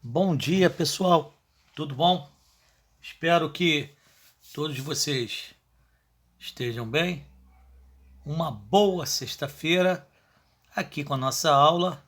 Bom dia, pessoal. Tudo bom? Espero que todos vocês estejam bem. Uma boa sexta-feira aqui com a nossa aula,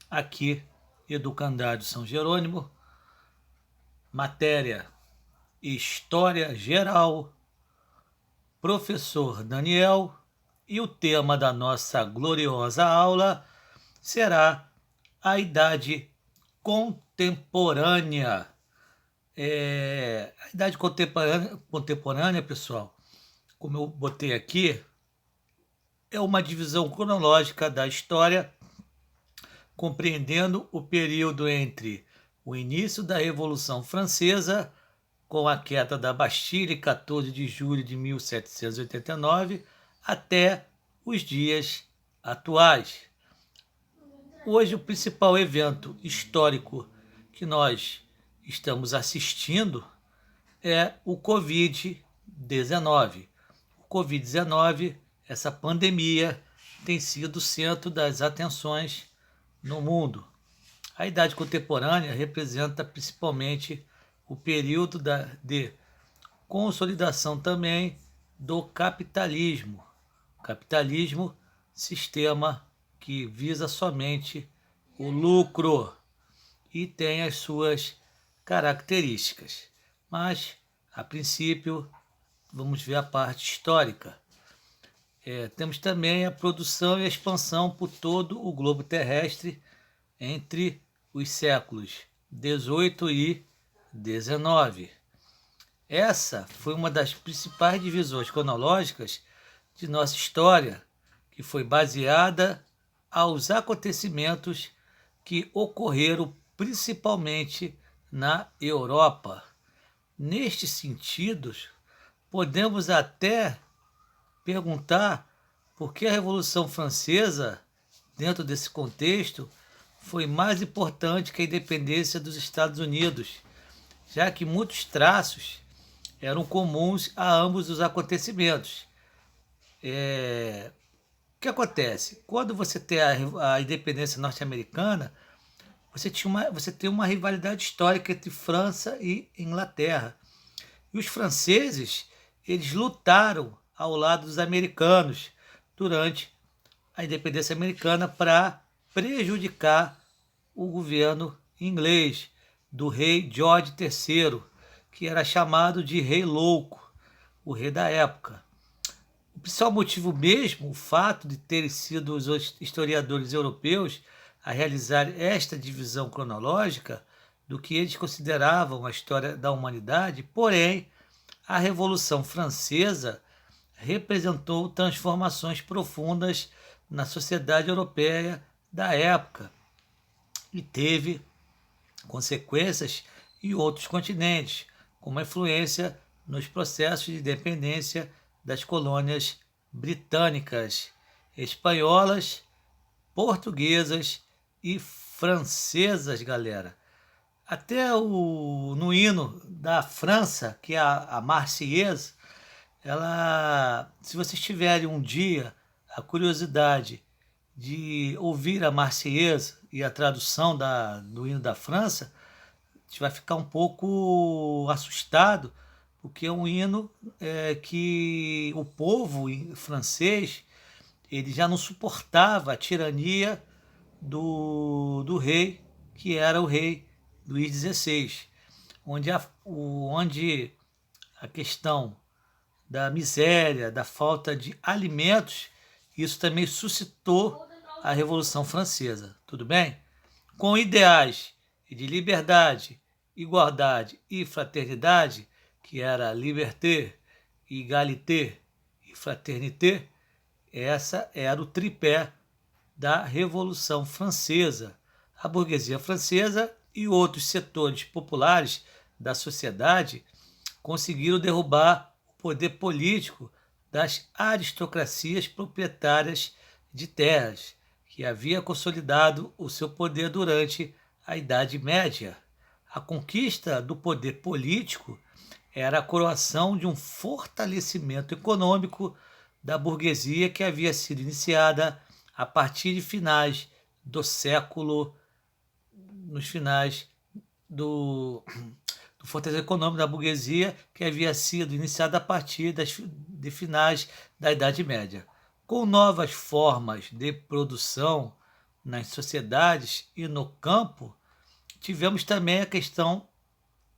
aqui Educandário São Jerônimo, matéria História Geral, professor Daniel, e o tema da nossa gloriosa aula será a Idade Contemporânea. A idade contemporânea, pessoal, como eu botei aqui, é uma divisão cronológica da história, compreendendo o período entre o início da Revolução Francesa, com a queda da Bastilha, 14 de julho de 1789, até os dias atuais. Hoje, o principal evento histórico que nós estamos assistindo é o Covid-19. O Covid-19, essa pandemia, tem sido o centro das atenções no mundo. A Idade Contemporânea representa principalmente o período de consolidação também do capitalismo. O capitalismo, sistema que visa somente o lucro e tem as suas características. Mas, a princípio, vamos ver a parte histórica. Temos também a produção e a expansão por todo o globo terrestre entre os séculos 18 e 19. Essa foi uma das principais divisões cronológicas de nossa história, que foi baseada aos acontecimentos que ocorreram principalmente na Europa. Nestes sentidos, podemos até perguntar por que a Revolução Francesa, dentro desse contexto, foi mais importante que a independência dos Estados Unidos, já que muitos traços eram comuns a ambos os acontecimentos. O que acontece? Quando você tem a independência norte-americana, você tem uma rivalidade histórica entre França e Inglaterra. E os franceses, eles lutaram ao lado dos americanos durante a independência americana para prejudicar o governo inglês do rei George III, que era chamado de Rei Louco, o rei da época. O principal motivo mesmo, o fato de terem sido os historiadores europeus a realizar esta divisão cronológica do que eles consideravam a história da humanidade, porém, a Revolução Francesa representou transformações profundas na sociedade europeia da época e teve consequências em outros continentes, como a influência nos processos de independência das colônias britânicas, espanholas, portuguesas e francesas, galera. Até no hino da França, que é a Marseillaise, se vocês tiverem um dia a curiosidade de ouvir a Marseillaise e a tradução do hino da França, a gente vai ficar um pouco assustado, porque é um hino que o povo francês ele já não suportava a tirania do rei, que era o rei Luís XVI, onde a questão da miséria, da falta de alimentos, isso também suscitou a Revolução Francesa, tudo bem? Com ideais de liberdade, igualdade e fraternidade, que era liberté, égalité e fraternité, essa era o tripé da Revolução Francesa. A burguesia francesa e outros setores populares da sociedade conseguiram derrubar o poder político das aristocracias proprietárias de terras, que havia consolidado o seu poder durante a Idade Média. A conquista do poder político era a coroação de um fortalecimento econômico da burguesia que havia sido iniciada a partir de finais do século, nos finais do fortalecimento econômico da burguesia que havia sido iniciado a partir de finais da Idade Média. Com novas formas de produção nas sociedades e no campo, tivemos também a questão,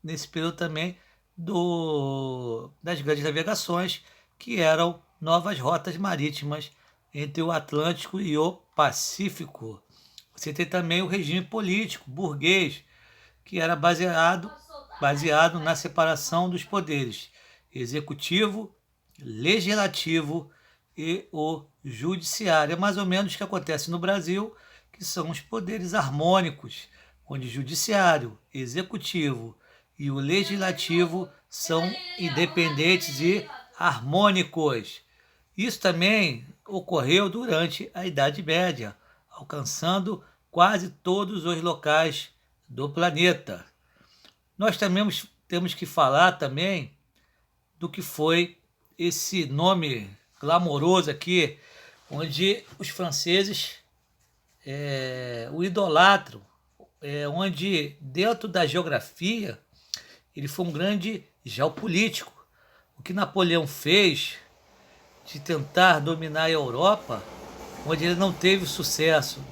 nesse período também, das grandes navegações, que eram novas rotas marítimas entre o Atlântico e o Pacífico. Você tem também o regime político burguês, que era baseado na separação dos poderes executivo, legislativo e o judiciário. É mais ou menos o que acontece no Brasil, que são os poderes harmônicos, onde o judiciário, executivo e o legislativo são independentes e harmônicos. Isso também ocorreu durante a Idade Média, alcançando quase todos os locais do planeta. Nós também temos que falar também do que foi esse nome glamouroso aqui, onde os franceses o idolatram, onde dentro da geografia ele foi um grande geopolítico. O que Napoleão fez de tentar dominar a Europa, onde ele não teve sucesso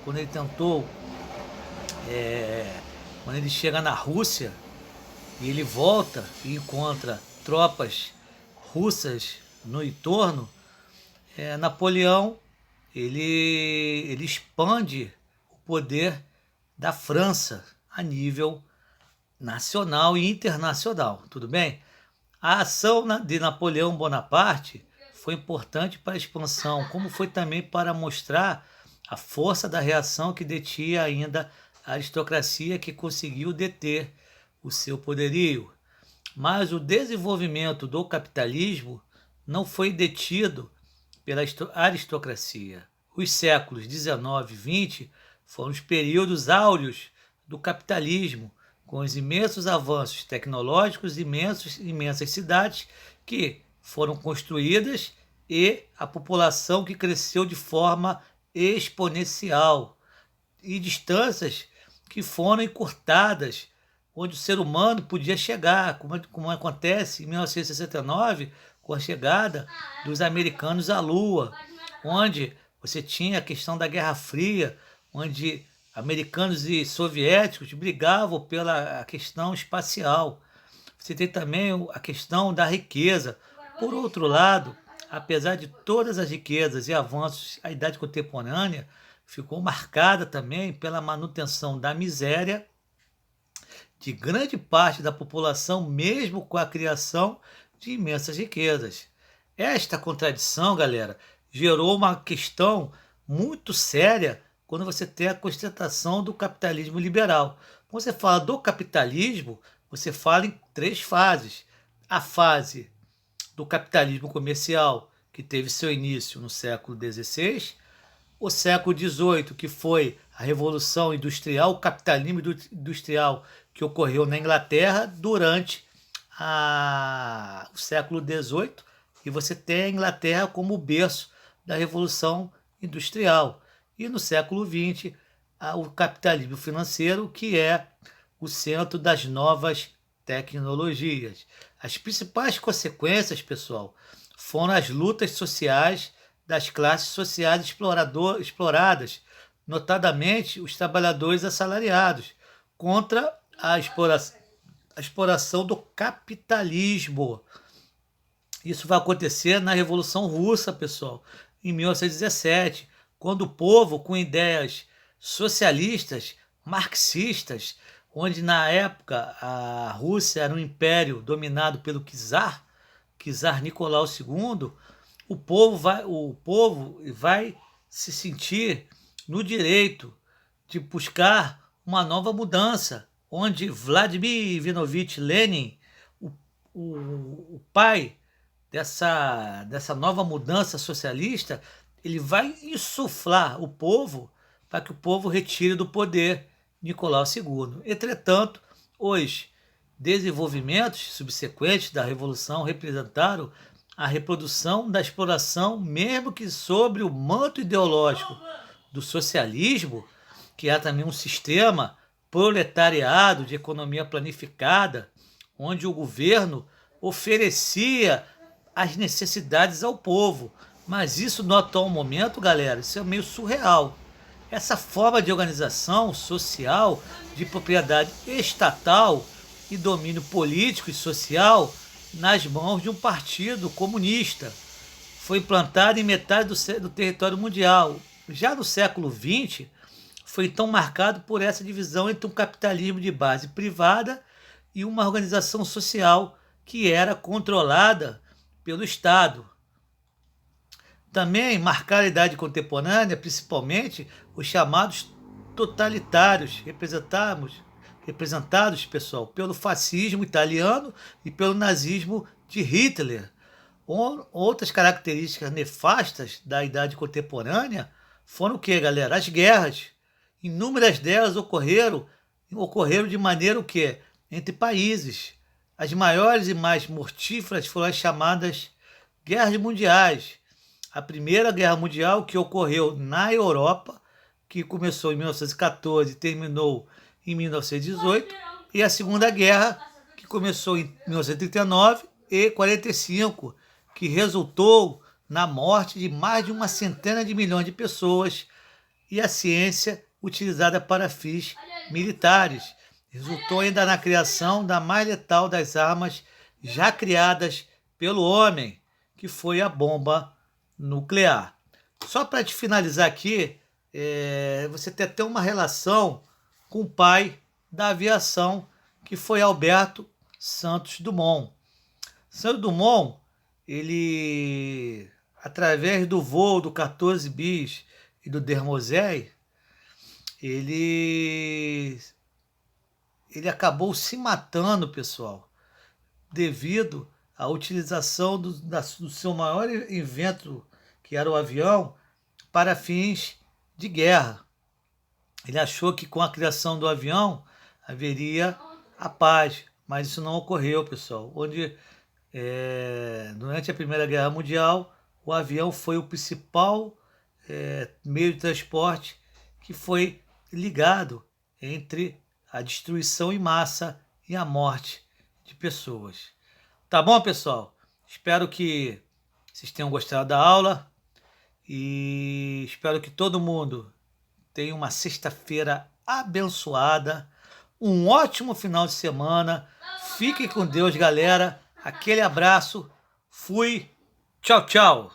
quando ele tentou, quando ele chega na Rússia e ele volta e encontra tropas russas no entorno, Napoleão ele expande o poder da França a nível nacional e internacional, tudo bem? A ação de Napoleão Bonaparte foi importante para a expansão, como foi também para mostrar a força da reação que detinha ainda a aristocracia, que conseguiu deter o seu poderio. Mas o desenvolvimento do capitalismo não foi detido pela aristocracia. Os séculos 19 e 20 foram os períodos áureos do capitalismo, com os imensos avanços tecnológicos, imensas cidades que foram construídas e a população que cresceu de forma exponencial e distâncias que foram encurtadas, onde o ser humano podia chegar, como acontece em 1969, com a chegada dos americanos à Lua, onde você tinha a questão da Guerra Fria, onde americanos e soviéticos brigavam pela questão espacial. Você tem também a questão da riqueza. Por outro lado, apesar de todas as riquezas e avanços, a idade contemporânea ficou marcada também pela manutenção da miséria de grande parte da população, mesmo com a criação de imensas riquezas. Esta contradição, galera, gerou uma questão muito séria quando você tem a constatação do capitalismo liberal. Quando você fala do capitalismo, você fala em 3 fases. A fase do capitalismo comercial, que teve seu início no século XVI, o século XVIII, que foi a Revolução Industrial, o capitalismo industrial que ocorreu na Inglaterra durante o século XVIII, e você tem a Inglaterra como o berço da Revolução Industrial. E no século XX, o capitalismo financeiro, que é o centro das novas tecnologias. As principais consequências, pessoal, foram as lutas sociais das classes sociais exploradas, notadamente os trabalhadores assalariados, contra a exploração do capitalismo. Isso vai acontecer na Revolução Russa, pessoal, em 1917, quando o povo com ideias socialistas, marxistas, onde na época a Rússia era um império dominado pelo czar Nicolau II, o povo vai se sentir no direito de buscar uma nova mudança, onde Vladimir Ivanovich Lenin, o pai dessa nova mudança socialista, ele vai insuflar o povo para que o povo retire do poder Nicolau II. Entretanto, os desenvolvimentos subsequentes da Revolução representaram a reprodução da exploração, mesmo que sobre o manto ideológico do socialismo, que é também um sistema proletariado de economia planificada, onde o governo oferecia as necessidades ao povo. Mas isso no atual momento, galera, isso é meio surreal. Essa forma de organização social, de propriedade estatal e domínio político e social nas mãos de um partido comunista foi implantada em metade do território mundial. Já no século XX, foi então marcado por essa divisão entre um capitalismo de base privada e uma organização social que era controlada pelo Estado. Também marcar a idade contemporânea, principalmente os chamados totalitários, representados, pessoal, pelo fascismo italiano e pelo nazismo de Hitler. Outras características nefastas da idade contemporânea foram o que, galera? As guerras. Inúmeras delas ocorreram de maneira o quê? Entre países. As maiores e mais mortíferas foram as chamadas guerras mundiais. A Primeira Guerra Mundial, que ocorreu na Europa, que começou em 1914 e terminou em 1918, e a Segunda Guerra, que começou em 1939 e 45, que resultou na morte de mais de 100 milhões de pessoas, e a ciência utilizada para fins militares. Resultou ainda na criação da mais letal das armas já criadas pelo homem, que foi a bomba nuclear. Só para te finalizar aqui, você tem até uma relação com o pai da aviação, que foi Alberto Santos Dumont. Santos Dumont, ele, através do voo do 14 bis e do Dermozé, ele acabou se matando, pessoal, devido à utilização do seu maior invento, que era o avião, para fins de guerra. Ele achou que com a criação do avião haveria a paz, mas isso não ocorreu, pessoal. Durante a Primeira Guerra Mundial, o avião foi o principal meio de transporte que foi ligado entre a destruição em massa e a morte de pessoas. Tá bom, pessoal? Espero que vocês tenham gostado da aula e espero que todo mundo tenha uma sexta-feira abençoada, um ótimo final de semana. Fiquem com Deus, galera. Aquele abraço. Fui. Tchau, tchau.